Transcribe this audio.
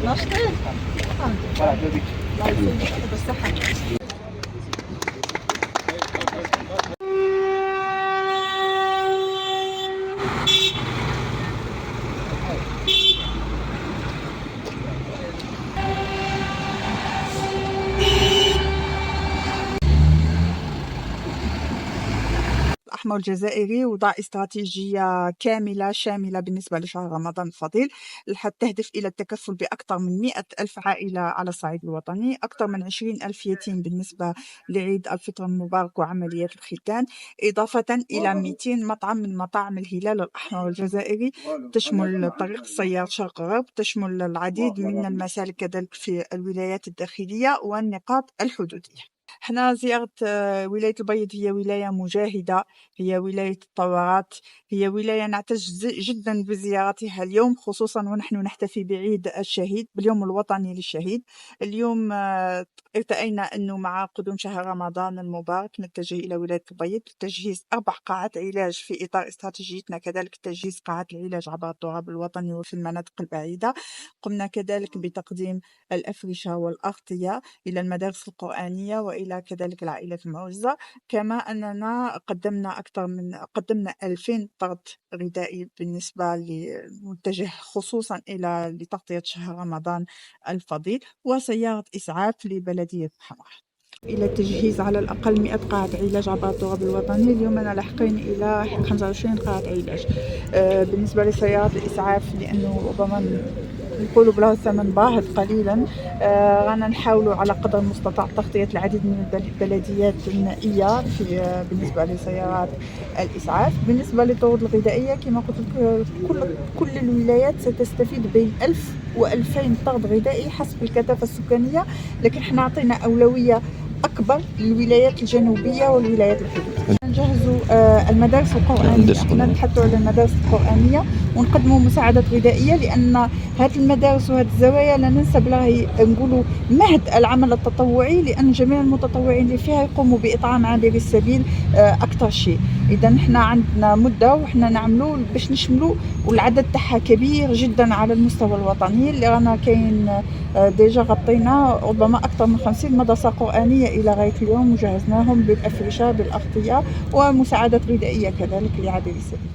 ناشطين. الله يسلمك بالصحة. الأحمر الجزائري وضع استراتيجية كاملة شاملة بالنسبة لشهر رمضان الفضيل، تهدف إلى التكفل بأكثر من 100,000 عائلة على الصعيد الوطني، أكثر من 20,000 يتيم بالنسبة لعيد الفطر المبارك وعمليات الختان، إضافة إلى 200 مطعم من مطاعم الهلال الأحمر الجزائري، تشمل طريق السيار شرق غرب، تشمل العديد من المسالك كذلك في الولايات الداخلية والنقاط الحدودية. احنا زيارة ولاية البيض هي ولاية مجاهدة، هي ولاية تطورات، هي ولاية نعتز جدا بزيارتها اليوم، خصوصا ونحن نحتفي بعيد الشهيد، باليوم الوطني للشهيد. اليوم ارتأينا أنه مع قدوم شهر رمضان المبارك نتجه إلى ولاية البيض لتجهيز 4 قاعات علاج في إطار استراتيجيتنا، كذلك تجهيز قاعات العلاج عبر التراب الوطني وفي المناطق البعيدة. قمنا كذلك بتقديم الأفرشة والأغطية إلى المدارس القرآنية وإلى كذلك العائلات المعوزة، كما أننا قدمنا 2000 طرد غذائي بالنسبة متجه خصوصا إلى لتغطية شهر رمضان الفضيل، وسيارة إسعاف لبلدية حمار. إلى التجهيز على الأقل 100 قاعة علاج عبر التراب الوطني. اليوم أنا لاحقين إلى 25 قاعة علاج. بالنسبة لسيارات الإسعاف، لأنه ربما نقولوا بلا ثمن باهظ قليلا، رانا نحاولوا على قدر المستطاع تغطية العديد من البلديات النائية في بالنسبة لسيارات الإسعاف. بالنسبة للطرود الغذائية كما قلت لك، كل الولايات ستستفيد بين 1000 و2000 طرد غذائي حسب الكثافة السكانية، لكن احنا عطينا أولوية أكبر للولايات الجنوبية والولايات الحدودية. نجهزوا المدارس القرآنية، احنا نتحدثوا على المدارس القرآنية ونقدموا مساعدات غذائية، لأن هذه المدارس وهذه الزوايا لا ننسى بلا نقولوا مهد العمل التطوعي، لأن جميع المتطوعين اللي فيها يقوموا بإطعام عابري السبيل أكثر شيء. إذا احنا عندنا مدة وإحنا نعملوا باش نشملوا، والعدد تاعها كبير جدا على المستوى الوطني، اللي رانا كاين ديجا غطينا ربما أكثر من 50 مدرسة قرآنية إلى غاية اليوم، وجهزناهم بالأفرشة بالأغطية ومساعدات غذائية كذلك لعابري السبيل.